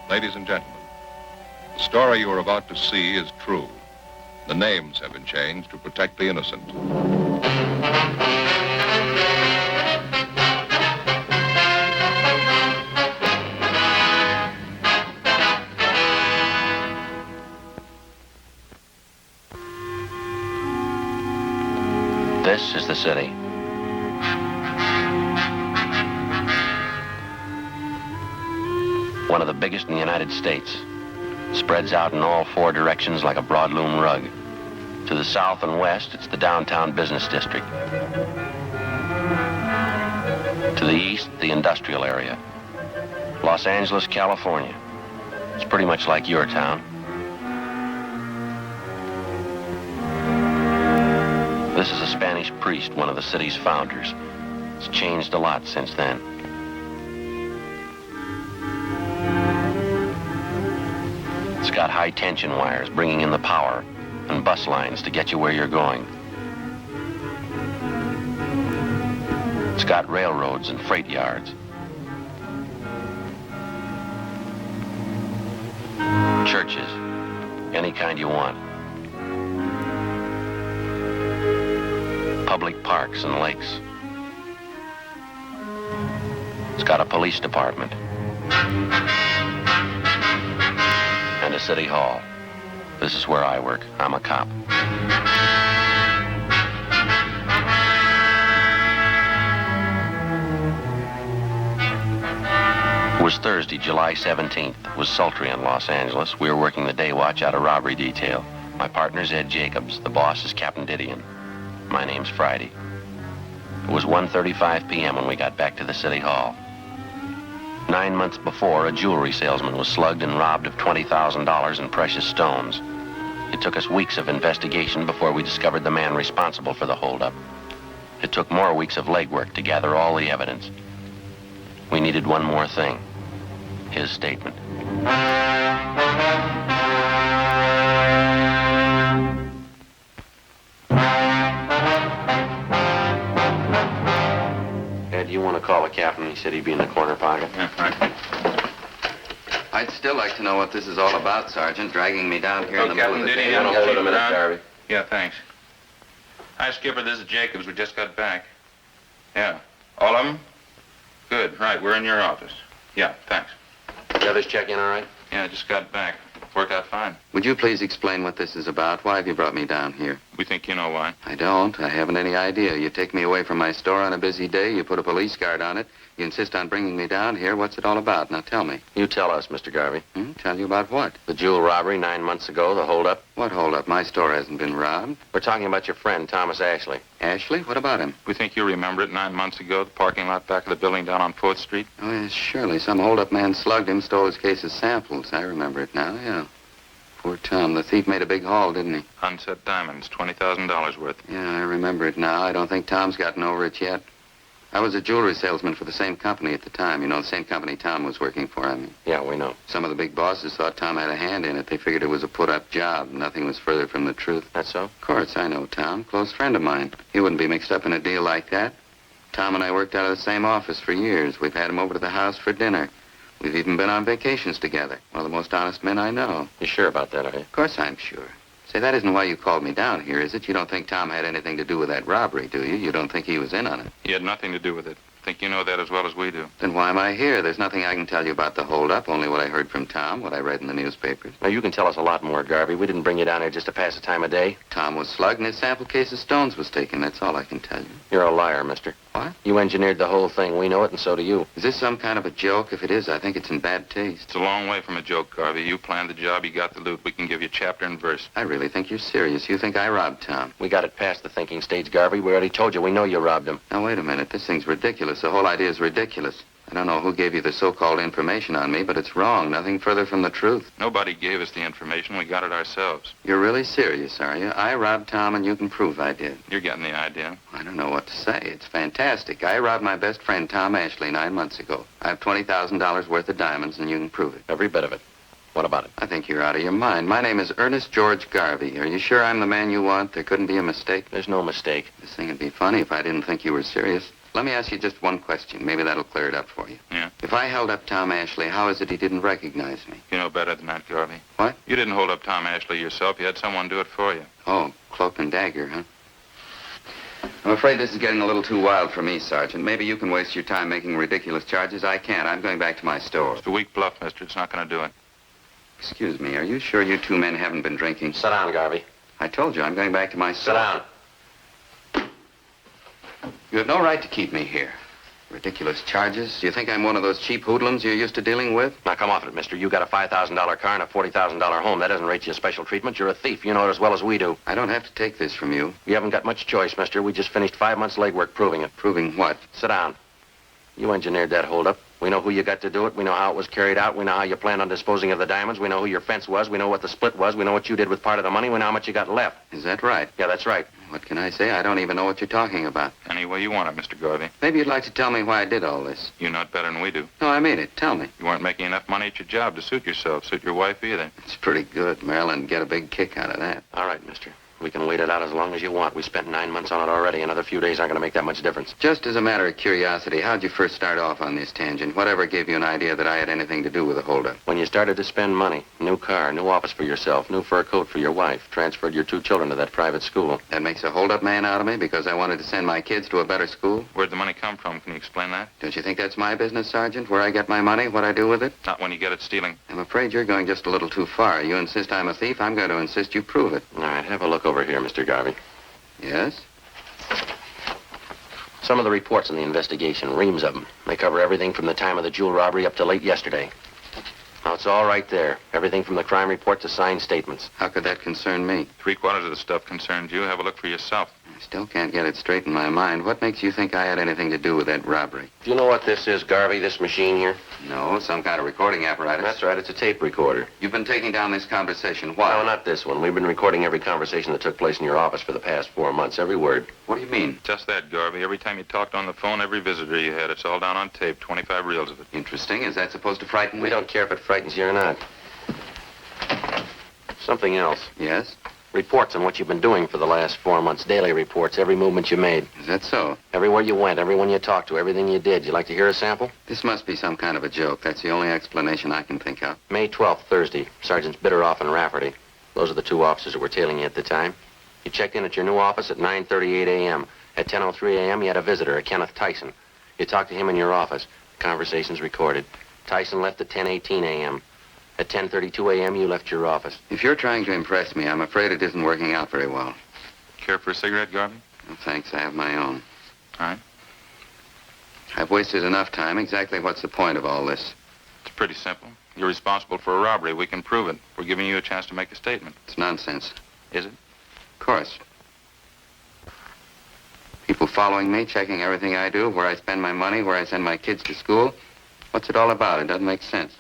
Ladies and gentlemen, the story you are about to see is true. The names have been changed to protect the innocent. This is the city. One of the biggest in the United States. Spreads out in all four directions like a broadloom rug. To the south and west, it's the downtown business district. To the east, the industrial area. Los Angeles, California. It's pretty much like your town. This is a Spanish priest, one of the city's founders. It's changed a lot since then. It's got high-tension wires bringing in the power and bus lines to get you where you're going. It's got railroads and freight yards. Churches, any kind you want. Public parks and lakes. It's got a police department. And a city hall. This is where I work. I'm a cop. It was Thursday, July 17th. It was sultry in Los Angeles. We were working the day watch out of robbery detail. My partner's Ed Jacobs. The boss is Captain Didion. My name's Friday. It was 1:35 p.m. when we got back to the city hall. 9 months before, a jewelry salesman was slugged and robbed of $20,000 in precious stones. It took us weeks of investigation before we discovered the man responsible for the holdup. It took more weeks of legwork to gather all the evidence. We needed one more thing. His statement. Ed, you want to call the captain? He said he'd be in the corner pocket. Yeah, right. I'd still like to know what this is all about, Sergeant, dragging me down here in the middle of the day. Hold it a minute, Darby. Yeah, thanks. Hi, Skipper. This is Jacobs. We just got back. Yeah. All of them? Good. Right. We're in your office. Yeah, thanks. The others check in all right? Yeah, just got back. Worked out fine. Would you please explain what this is about? Why have you brought me down here? We think you know why. I don't. I haven't any idea. You take me away from my store on a busy day, you put a police guard on it, you insist on bringing me down here. What's it all about? Now tell me. You tell us, Mr. Garvey. Tell you about what? The jewel robbery 9 months ago, the holdup. What holdup? My store hasn't been robbed. We're talking about your friend, Thomas Ashley. Ashley? What about him? We think you remember it 9 months ago, the parking lot back of the building down on 4th Street. Oh, yes, surely. Some holdup man slugged him, stole his case of samples. I remember it now, yeah. Poor Tom. The thief made a big haul, didn't he? Unset diamonds, $20,000 worth. Yeah, I remember it now. I don't think Tom's gotten over it yet. I was a jewelry salesman for the same company at the time. You know, the same company Tom was working for, I mean. Yeah, we know. Some of the big bosses thought Tom had a hand in it. They figured it was a put-up job. Nothing was further from the truth. That's so? Of course, I know Tom. Close friend of mine. He wouldn't be mixed up in a deal like that. Tom and I worked out of the same office for years. We've had him over to the house for dinner. We've even been on vacations together. One of the most honest men I know. You sure about that, are you? Of course I'm sure. Say, that isn't why you called me down here, is it? You don't think Tom had anything to do with that robbery, do you? You don't think he was in on it? He had nothing to do with it. I think you know that as well as we do. Then why am I here? There's nothing I can tell you about the holdup, only what I heard from Tom, what I read in the newspapers. Now, you can tell us a lot more, Garvey. We didn't bring you down here just to pass the time of day. Tom was slugged and his sample case of stones was taken. That's all I can tell you. You're a liar, mister. What? You engineered the whole thing. We know it, and so do you. Is this some kind of a joke? If it is, I think it's in bad taste. It's a long way from a joke, Garvey. You planned the job, you got the loot. We can give you chapter and verse. I really think you're serious. You think I robbed Tom? We got it past the thinking stage, Garvey. We already told you. We know you robbed him. Now, wait a minute. This thing's ridiculous. The whole idea is ridiculous. I don't know who gave you the so-called information on me, but it's wrong. Nothing further from the truth. Nobody gave us the information. We got it ourselves. You're really serious, are you? I robbed Tom, and you can prove I did. You're getting the idea. I don't know what to say. It's fantastic. I robbed my best friend, Tom Ashley, 9 months ago. I have $20,000 worth of diamonds, and you can prove it. Every bit of it. What about it? I think you're out of your mind. My name is Ernest George Garvey. Are you sure I'm the man you want? There couldn't be a mistake. There's no mistake. This thing would be funny if I didn't think you were serious. Let me ask you just one question. Maybe that'll clear it up for you. Yeah? If I held up Tom Ashley, how is it he didn't recognize me? You know better than that, Garvey. What? You didn't hold up Tom Ashley yourself. You had someone do it for you. Oh, cloak and dagger, huh? I'm afraid this is getting a little too wild for me, Sergeant. Maybe you can waste your time making ridiculous charges. I can't. I'm going back to my store. It's a weak bluff, mister. It's not going to do it. Excuse me, are you sure you two men haven't been drinking? Sit down, Garvey. I told you, I'm going back to my Sit store. down. You have no right to keep me here. Ridiculous charges. Do you think I'm one of those cheap hoodlums you're used to dealing with? Now, come off it, mister. You got a $5,000 car and a $40,000 home. That doesn't rate you special treatment. You're a thief. You know it as well as we do. I don't have to take this from you. You haven't got much choice, mister. We just finished 5 months legwork proving it. Proving what? Sit down. You engineered that holdup. We know who you got to do it. We know how it was carried out. We know how you planned on disposing of the diamonds. We know who your fence was. We know what the split was. We know what you did with part of the money. We know how much you got left. Is that right? Yeah, that's right. What can I say? I don't even know what you're talking about. Any way you want it, Mr. Garvey. Maybe you'd like to tell me why I did all this. You know it better than we do. No, I mean it. Tell me. You weren't making enough money at your job to suit yourself, suit your wife either. It's pretty good. Marilyn get a big kick out of that. All right, mister. We can wait it out as long as you want. We spent 9 months on it already. Another few days aren't going to make that much difference. Just as a matter of curiosity, how'd you first start off on this tangent? Whatever gave you an idea that I had anything to do with the holdup? When you started to spend money, new car, new office for yourself, new fur coat for your wife, transferred your 2 children to that private school. That makes a holdup man out of me because I wanted to send my kids to a better school? Where'd the money come from? Can you explain that? Don't you think that's my business, Sergeant? Where I get my money, what I do with it? Not when you get it stealing. I'm afraid you're going just a little too far. You insist I'm a thief, I'm going to insist you prove it. All right, have a look over here, Mr. Garvey. Yes? Some of the reports in the investigation, reams of them. They cover everything from the time of the jewel robbery up to late yesterday. Now, it's all right there. Everything from the crime report to signed statements. How could that concern me? 3/4 of the stuff concerns you. Have a look for yourself. I still can't get it straight in my mind. What makes you think I had anything to do with that robbery? Do you know what this is, Garvey, this machine here? No, some kind of recording apparatus. That's right, it's a tape recorder. You've been taking down this conversation. Why? No, not this one. We've been recording every conversation that took place in your office for the past 4 months, every word. What do you mean? Just that, Garvey. Every time you talked on the phone, every visitor you had, it's all down on tape. 25 reels of it. Interesting. Is that supposed to frighten me? We don't care if it frightens you or not. Something else. Yes? Reports on what you've been doing for the last 4 months. Daily reports, every movement you made. Is that so? Everywhere you went, everyone you talked to, everything you did. You like to hear a sample? This must be some kind of a joke. That's the only explanation I can think of. May 12th, Thursday. Sergeants Bitteroff and Rafferty. Those are the 2 officers that were tailing you at the time. You checked in at your new office at 9:38 a.m. At 10:03 a.m., you had a visitor, a Kenneth Tyson. You talked to him in your office. Conversations recorded. Tyson left at 10:18 a.m. At 10:32 a.m., you left your office. If you're trying to impress me, I'm afraid it isn't working out very well. Care for a cigarette, Garvey? No, thanks. I have my own. All right. I've wasted enough time. Exactly what's the point of all this? It's pretty simple. You're responsible for a robbery. We can prove it. We're giving you a chance to make a statement. It's nonsense. Is it? Of course. People following me, checking everything I do, where I spend my money, where I send my kids to school. What's it all about? It doesn't make sense.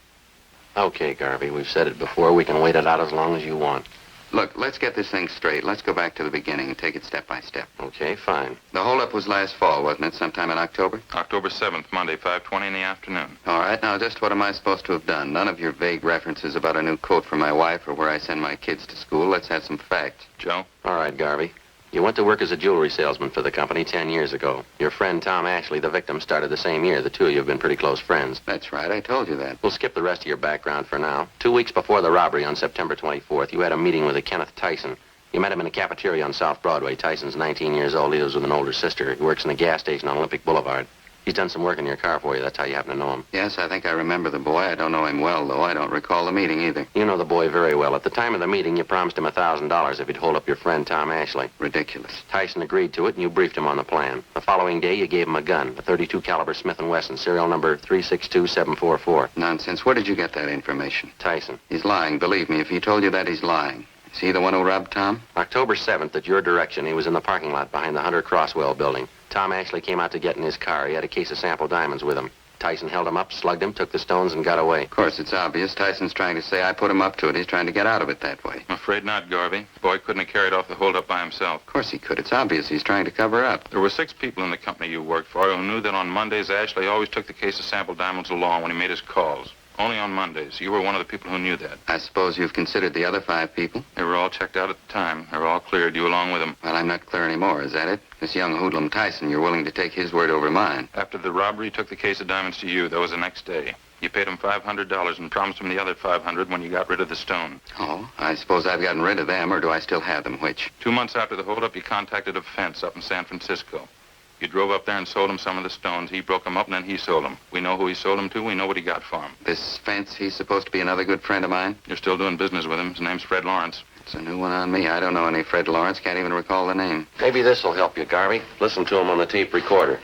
Okay, Garvey, we've said it before. We can wait it out as long as you want. Look, let's get this thing straight. Let's go back to the beginning and take it step by step. Okay, fine. The holdup was last fall, wasn't it? Sometime in October? October 7th, Monday, 5:20 in the afternoon. All right, now just what am I supposed to have done? None of your vague references about a new coat for my wife or where I send my kids to school. Let's have some facts. Joe? All right, Garvey. You went to work as a jewelry salesman for the company 10 years ago. Your friend Tom Ashley, the victim, started the same year. The 2 of you have been pretty close friends. That's right, I told you that. We'll skip the rest of your background for now. 2 weeks before the robbery on September 24th, you had a meeting with a Kenneth Tyson. You met him in a cafeteria on South Broadway. Tyson's 19 years old. He lives with an older sister. He works in a gas station on Olympic Boulevard. He's done some work in your car for you. That's how you happen to know him. Yes, I think I remember the boy. I don't know him well, though. I don't recall the meeting either. You know the boy very well. At the time of the meeting, you promised him $1,000 if he'd hold up your friend Tom Ashley. Ridiculous. Tyson agreed to it, and you briefed him on the plan. The following day, you gave him a gun, a .32 caliber Smith & Wesson, serial number 362744. Nonsense. Where did you get that information? Tyson. He's lying. Believe me, if he told you that, he's lying. Is he the one who robbed Tom? October 7th, at your direction, he was in the parking lot behind the Hunter Crosswell building. Tom Ashley came out to get in his car. He had a case of sample diamonds with him. Tyson held him up, slugged him, took the stones, and got away. Of course, it's obvious. Tyson's trying to say I put him up to it. He's trying to get out of it that way. I'm afraid not, Garvey. The boy couldn't have carried off the holdup by himself. Of course he could. It's obvious he's trying to cover up. There were 6 people in the company you worked for who knew that on Mondays Ashley always took the case of sample diamonds along when he made his calls. Only on Mondays. You were one of the people who knew that. I suppose you've considered the other 5 people? They were all checked out at the time. They were all cleared, you along with them. Well, I'm not clear anymore, is that it? This young hoodlum Tyson, you're willing to take his word over mine. After the robbery, he took the case of diamonds to you. That was the next day. You paid him $500 and promised him the other $500 when you got rid of the stone. Oh, I suppose I've gotten rid of them, or do I still have them? Which? 2 months after the holdup, you contacted a fence up in San Francisco. You drove up there and sold him some of the stones. He broke them up, and then he sold them. We know who he sold them to. We know what he got for them. This Fence, he's supposed to be another good friend of mine? You're still doing business with him. His name's Fred Lawrence. It's a new one on me. I don't know any Fred Lawrence. Can't even recall the name. Maybe this will help you, Garvey. Listen to him on the tape recorder.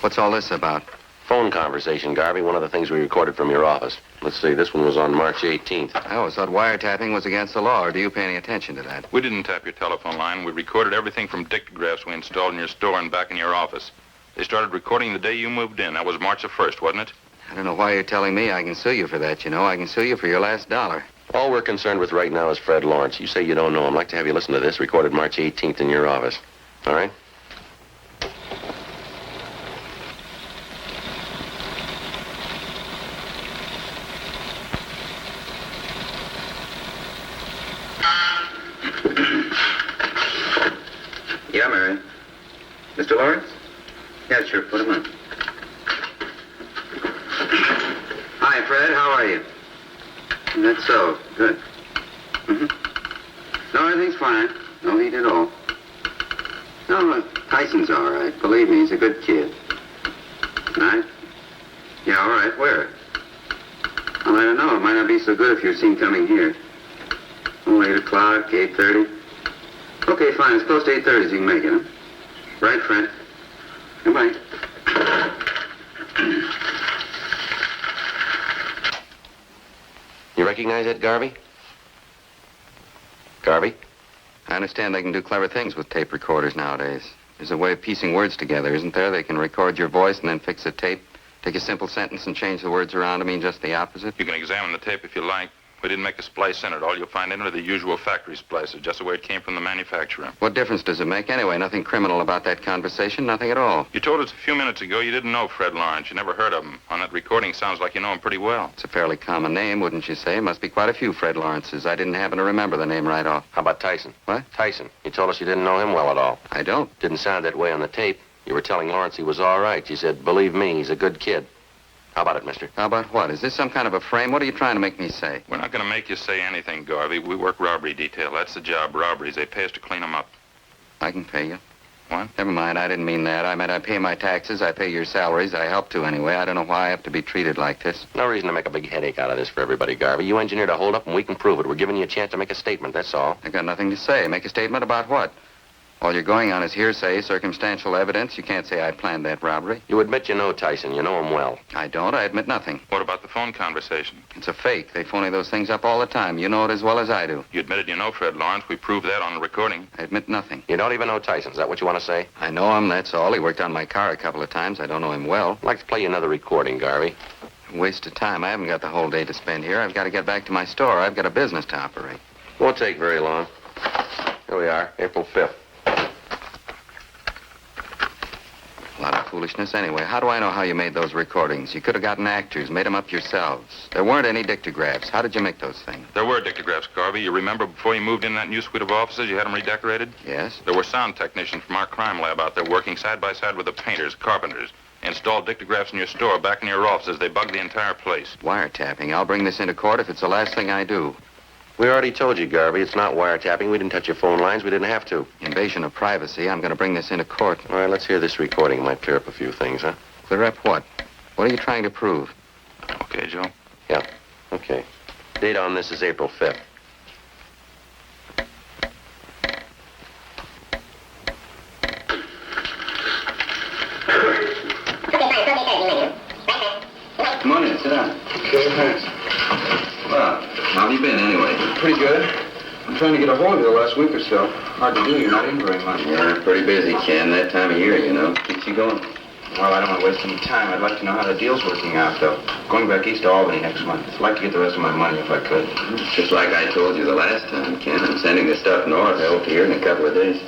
What's all this about? Phone conversation, Garvey. One of the things we recorded from your office. Let's see, this one was on March 18th. I always thought wiretapping was against the law, or do you pay any attention to that? We didn't tap your telephone line. We recorded everything from dictagraphs we installed in your store and back in your office. They started recording the day you moved in. That was March the 1st, wasn't it? I don't know why you're telling me. I can sue you for that, you know. I can sue you for your last dollar. All we're concerned with right now is Fred Lawrence. You say you don't know him. I'd like to have you listen to this, recorded March 18th in your office. All right? Yeah, Mary. Mr. Lawrence? Yeah, sure. Put him on. Hi, Fred. How are you? That's so. Good. No, everything's fine. No heat at all. No, Tyson's all right. Believe me, he's a good kid. Right? Yeah, all right. Where? Well, I don't know. It might not be so good if you're seen coming here. Oh, 8 o'clock, 8:30. Okay, fine. It's close to 8:30, so you can make it, huh? Right, Fred? Goodbye. You recognize that, Garvey? Garvey? I understand they can do clever things with tape recorders nowadays. There's a way of piecing words together, isn't there? They can record your voice and then fix a tape, take a simple sentence and change the words around to mean just the opposite. You can examine the tape if you like. We didn't make a splice in it. All you'll find in it are the usual factory splices, just the way it came from the manufacturer. What difference does it make anyway? Nothing criminal about that conversation, nothing at all. You told us a few minutes ago you didn't know Fred Lawrence. You never heard of him. On that recording, sounds like you know him pretty well. It's a fairly common name, wouldn't you say? Must be quite a few Fred Lawrences. I didn't happen to remember the name right off. How about Tyson? What? Tyson. You told us you didn't know him well at all. I don't. Didn't sound that way on the tape. You were telling Lawrence he was all right. You said, believe me, he's a good kid. How about it, mister? How about what? Is this some kind of a frame? What are you trying to make me say? We're not going to make you say anything, Garvey. We work robbery detail. That's the job, robberies. They pay us to clean them up. I can pay you. What? Never mind, I didn't mean that. I meant I pay my taxes, I pay your salaries, I help to anyway. I don't know why I have to be treated like this. No reason to make a big headache out of this for everybody, Garvey. You engineered a holdup, and we can prove it. We're giving you a chance to make a statement, that's all. I got nothing to say. Make a statement about what? All you're going on is hearsay, circumstantial evidence. You can't say I planned that robbery. You admit you know Tyson. You know him well. I don't. I admit nothing. What about the phone conversation? It's a fake. They phony those things up all the time. You know it as well as I do. You admitted you know Fred Lawrence. We proved that on the recording. I admit nothing. You don't even know Tyson. Is that what you want to say? I know him, that's all. He worked on my car a couple of times. I don't know him well. I'd like to play you another recording, Garvey. Waste of time. I haven't got the whole day to spend here. I've got to get back to my store. I've got a business to operate. Won't take very long. Here we are, April 5th. A lot of foolishness anyway. How do I know how you made those recordings? You could have gotten actors, made them up yourselves. There weren't any dictagraphs. How did you make those things? There were dictagraphs, Garvey. You remember before you moved in that new suite of offices, you had them redecorated? Yes. There were sound technicians from our crime lab out there working side by side with the painters, carpenters. Installed dictagraphs in your store, back in your offices. They bugged the entire place. Wiretapping. I'll bring this into court if it's the last thing I do. We already told you, Garvey, it's not wiretapping. We didn't touch your phone lines. We didn't have to. Invasion of privacy. I'm going to bring this into court. All right, let's hear this recording. It might clear up a few things, huh? Clear up what? What are you trying to prove? Okay, Joe. Yeah, okay. Date on this is April 5th. Come on in, sit down. Okay, thanks. Well, how have you been anyway? Pretty good. I'm trying to get a hold of you the last week or so. Hard to do. You're not in very much. Yeah, pretty busy, Ken. That time of year, you know. Keeps you going. Well, I don't want to waste any time. I'd like to know how the deal's working out, though. Going back east to Albany next month. I'd like to get the rest of my money if I could. Just like I told you the last time, Ken. I'm sending the stuff north. I hope to hear in a couple of days.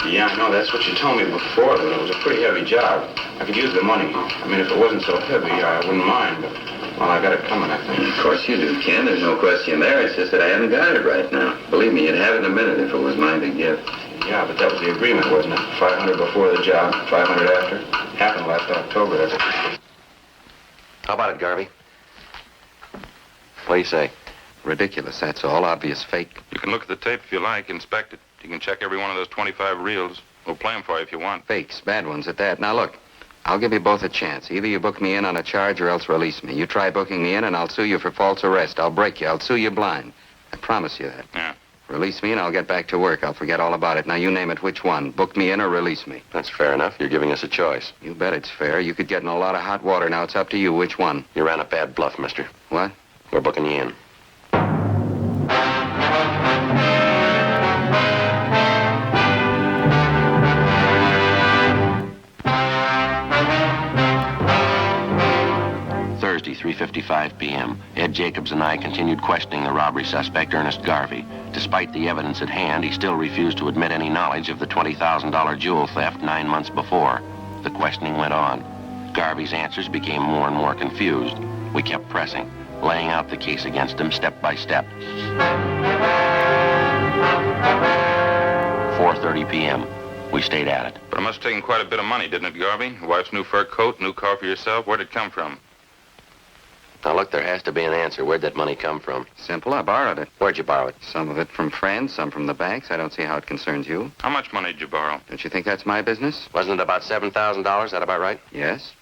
Yeah, I know. That's what you told me before, though. It was a pretty heavy job. I could use the money. I mean, if it wasn't so heavy, I wouldn't mind, but, well, I got it coming, I think. Of course you do, Ken. There's no question there. It's just that I haven't got it right now. Believe me, you'd have it in a minute if it was mine to give. Yeah, but that was the agreement, wasn't it? 500 before the job, 500 after. Happened last October. That's it. How about it, Garvey? What do you say? Ridiculous, that's all. Obvious fake. You can look at the tape if you like, inspect it. You can check every one of those 25 reels. We'll play them for you if you want. Fakes, bad ones at that. Now, look, I'll give you both a chance. Either you book me in on a charge or else release me. You try booking me in and I'll sue you for false arrest. I'll break you. I'll sue you blind. I promise you that. Yeah. Release me and I'll get back to work. I'll forget all about it. Now, you name it which one. Book me in or release me. That's fair enough. You're giving us a choice. You bet it's fair. You could get in a lot of hot water. Now, it's up to you. Which one? You ran a bad bluff, mister. What? We're booking you in. Thursday, 3:55 p.m. Ed Jacobs and I continued questioning the robbery suspect, Ernest Garvey. Despite the evidence at hand, he still refused to admit any knowledge of the $20,000 jewel theft 9 months before. The questioning went on. Garvey's answers became more and more confused. We kept pressing, laying out the case against him step by step. 4:30 p.m. We stayed at it. But it must have taken quite a bit of money, didn't it, Garvey? Your wife's new fur coat, new car for yourself. Where'd it come from? Now, look, there has to be an answer. Where'd that money come from? Simple. I borrowed it. Where'd you borrow it? Some of it from friends, some from the banks. I don't see how it concerns you. How much money did you borrow? Don't you think that's my business? Wasn't it about $7,000? Is that about right? Yes.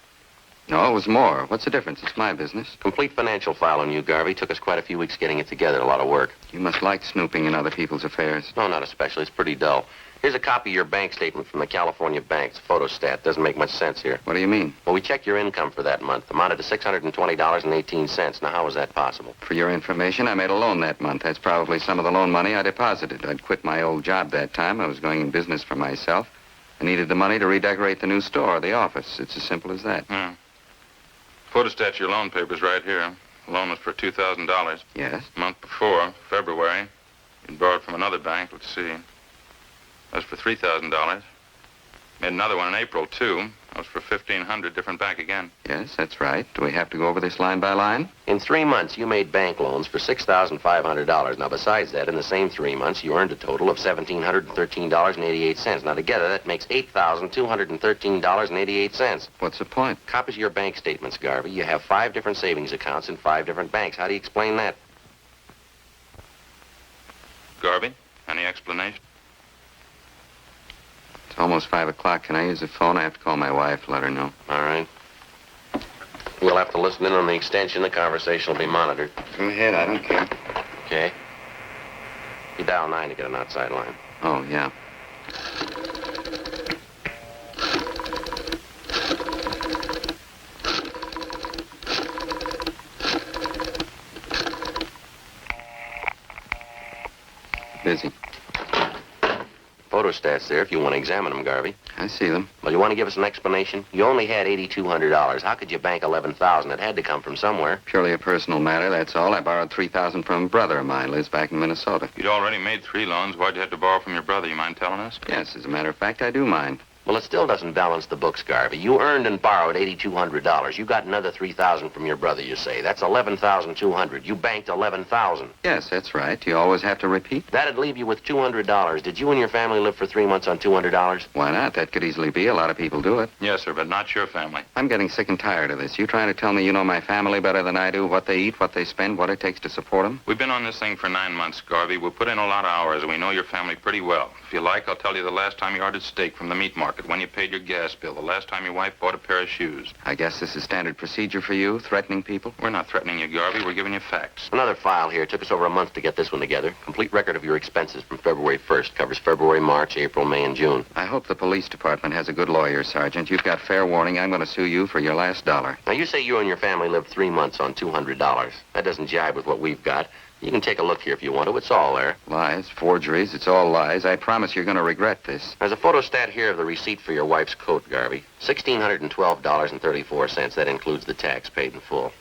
No, it was more. What's the difference? It's my business. Complete financial file on you, Garvey. Took us quite a few weeks getting it together. A lot of work. You must like snooping in other people's affairs. No, not especially. It's pretty dull. Here's a copy of your bank statement from the California banks. Photostat. Doesn't make much sense here. What do you mean? Well, we checked your income for that month. Amounted to $620.18. Now, how was that possible? For your information, I made a loan that month. That's probably some of the loan money I deposited. I'd quit my old job that time. I was going in business for myself. I needed the money to redecorate the new store, the office. It's as simple as that. Yeah. Photostat your loan papers right here. The loan was for $2,000. Yes? A month before, February, you'd borrowed from another bank. Let's see. That was for $3,000. Made another one in April, too. That was for $1,500, different bank again. Yes, that's right. Do we have to go over this line by line? In 3 months, you made bank loans for $6,500. Now, besides that, in the same 3 months, you earned a total of $1,713.88. Now, together, that makes $8,213.88. What's the point? Copies of your bank statements, Garvey. You have 5 different savings accounts in 5 different banks. How do you explain that? Garvey, any explanation? It's almost 5 o'clock. Can I use the phone? I have to call my wife, let her know. All right. We'll have to listen in on the extension. The conversation will be monitored. Go ahead, I don't care. Okay. You dial 9 to get an outside line. Oh, yeah. Busy. Photostats there if you want to examine them, Garvey. I see them. Well, you want to give us an explanation? You only had $8,200. How could you bank $11,000? It had to come from somewhere. Purely a personal matter, that's all. I borrowed $3,000 from a brother of mine, lives back in Minnesota. You'd already made 3 loans. Why'd you have to borrow from your brother? You mind telling us? Yes, as a matter of fact, I do mind. Well, it still doesn't balance the books, Garvey. You earned and borrowed $8,200. You got another $3,000 from your brother, you say. That's $11,200. You banked $11,000. Yes, that's right. You always have to repeat. That'd leave you with $200. Did you and your family live for 3 months on $200? Why not? That could easily be. A lot of people do it. Yes, sir, but not your family. I'm getting sick and tired of this. You trying to tell me you know my family better than I do, what they eat, what they spend, what it takes to support them? We've been on this thing for 9 months, Garvey. We've put in a lot of hours, and we know your family pretty well. If you like, I'll tell you the last time you ordered steak from the meat market, when you paid your gas bill, the last time your wife bought a pair of shoes. I guess this is standard procedure for you, threatening people? We're not threatening you, Garvey. We're giving you facts. Another file here. Took us over a month to get this one together. Complete record of your expenses from February 1st. Covers February, March, April, May, and June. I hope the police department has a good lawyer, Sergeant. You've got fair warning. I'm going to sue you for your last dollar. Now, you say you and your family lived 3 months on $200. That doesn't jibe with what we've got. You can take a look here if you want to. It's all there. Lies, forgeries, it's all lies. I promise you're going to regret this. There's a photostat here of the receipt for your wife's coat, Garvey. $1,612.34. That includes the tax paid in full.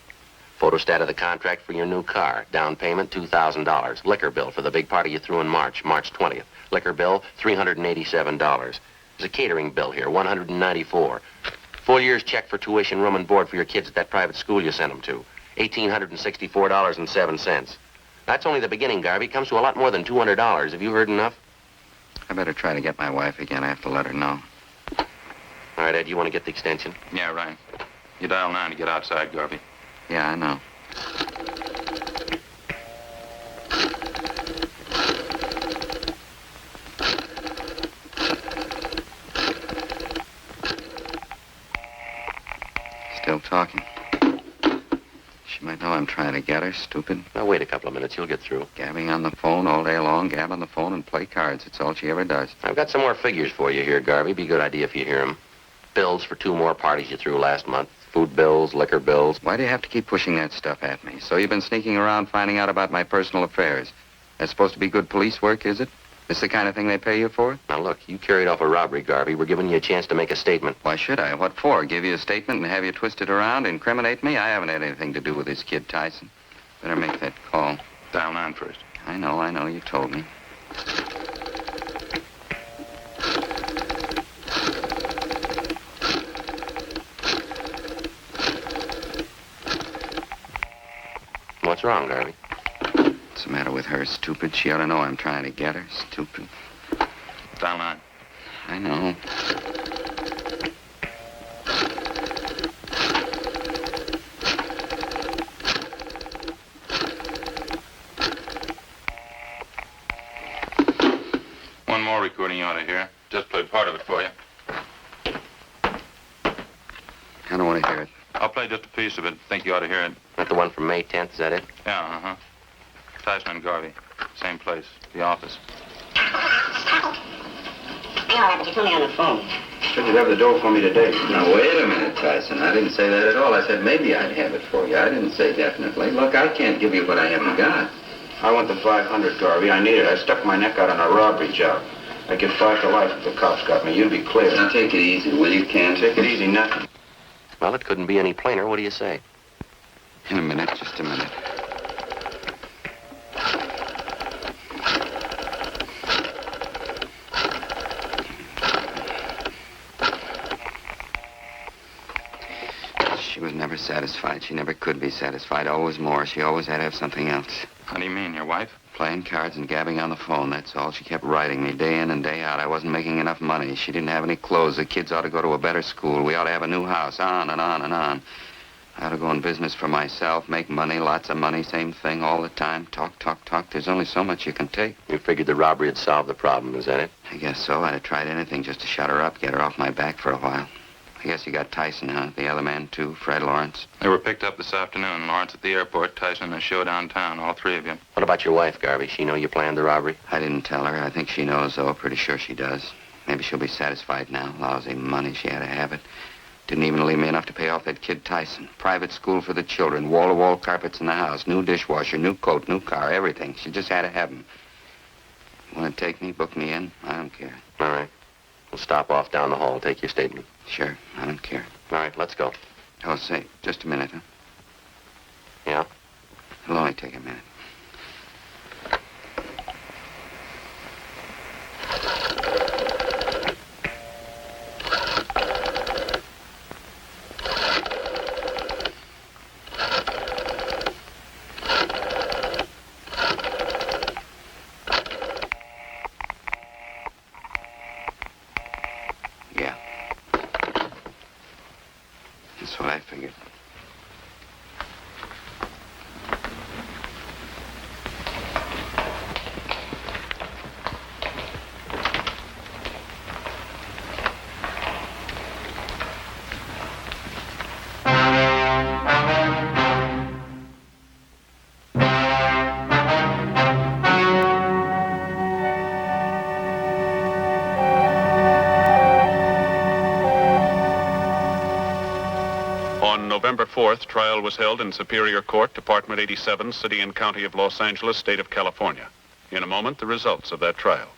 Photostat of the contract for your new car. Down payment, $2,000. Liquor bill for the big party you threw in March 20th. Liquor bill, $387. There's a catering bill here, $194. Full year's check for tuition, room, and board for your kids at that private school you sent them to, $1,864.07. That's only the beginning, Garvey. It comes to a lot more than $200. Have you heard enough? I better try to get my wife again. I have to let her know. All right, Ed, you want to get the extension? Yeah, right. You dial 9 to get outside, Garvey. Yeah, I know. Still talking. She might know I'm trying to get her, stupid. Now, wait a couple of minutes. You'll get through. Gabbing on the phone all day long, gab on the phone and play cards. It's all she ever does. I've got some more figures for you here, Garvey. Be a good idea if you hear them. Bills for 2 more parties you threw last month. Food bills, liquor bills. Why do you have to keep pushing that stuff at me? So you've been sneaking around finding out about my personal affairs. That's supposed to be good police work, is it? This the kind of thing they pay you for? Now, look, you carried off a robbery, Garvey. We're giving you a chance to make a statement. Why should I? What for? Give you a statement and have you twist it around, incriminate me? I haven't had anything to do with this kid, Tyson. Better make that call. Dial 9 first. I know. You told me. What's wrong, Garvey? What's the matter with her, stupid? She ought to know I'm trying to get her, stupid. Dial 9. I know. One more recording you ought to hear. Just played part of it for you. I don't want to hear it. I'll play just a piece of it. Think you ought to hear it. That the one from May 10th, is that it? Yeah, uh-huh. Tyson and Garvey. Same place. The office. Yeah, but you told me on the phone. Said you'd have the dough for me today. Now, wait a minute, Tyson. I didn't say that at all. I said maybe I'd have it for you. I didn't say definitely. Look, I can't give you what I haven't got. I want the 500, Garvey. I need it. I stuck my neck out on a robbery job. I'd give 5 to life if the cops got me. You'd be clear. Now, take it easy, will you, Ken? Take it easy, nothing. Well, it couldn't be any plainer. What do you say? In a minute, just a minute. She was never satisfied. She never could be satisfied. Always more. She always had to have something else. How do you mean, your wife? Playing cards and gabbing on the phone, that's all. She kept writing me day in and day out. I wasn't making enough money. She didn't have any clothes. The kids ought to go to a better school. We ought to have a new house. On and on and on. I ought to go in business for myself, make money, lots of money, same thing all the time. Talk, talk, talk. There's only so much you can take. You figured the robbery had solved the problem, is that it? I guess so. I'd have tried anything just to shut her up, get her off my back for a while. I guess you got Tyson, huh? The other man, too, Fred Lawrence. They were picked up this afternoon. Lawrence at the airport, Tyson in a show downtown, all 3 of you. What about your wife, Garvey? She know you planned the robbery? I didn't tell her. I think she knows, though. Pretty sure she does. Maybe she'll be satisfied now. Lousy money. She had to have it. Didn't even leave me enough to pay off that kid Tyson. Private school for the children. Wall-to-wall carpets in the house. New dishwasher, new coat, new car, everything. She just had to have them. Want to take me, book me in? I don't care. All right. We'll stop off down the hall, take your statement. Sure, I don't care. All right, let's go. Oh, say, just a minute, huh? Yeah? It'll only take a minute. Yeah. That's what I figured. On November 4th, trial was held in Superior Court, Department 87, City and County of Los Angeles, State of California. In a moment, the results of that trial.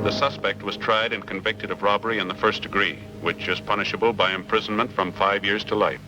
The suspect was tried and convicted of robbery in the first degree, which is punishable by imprisonment from 5 years to life.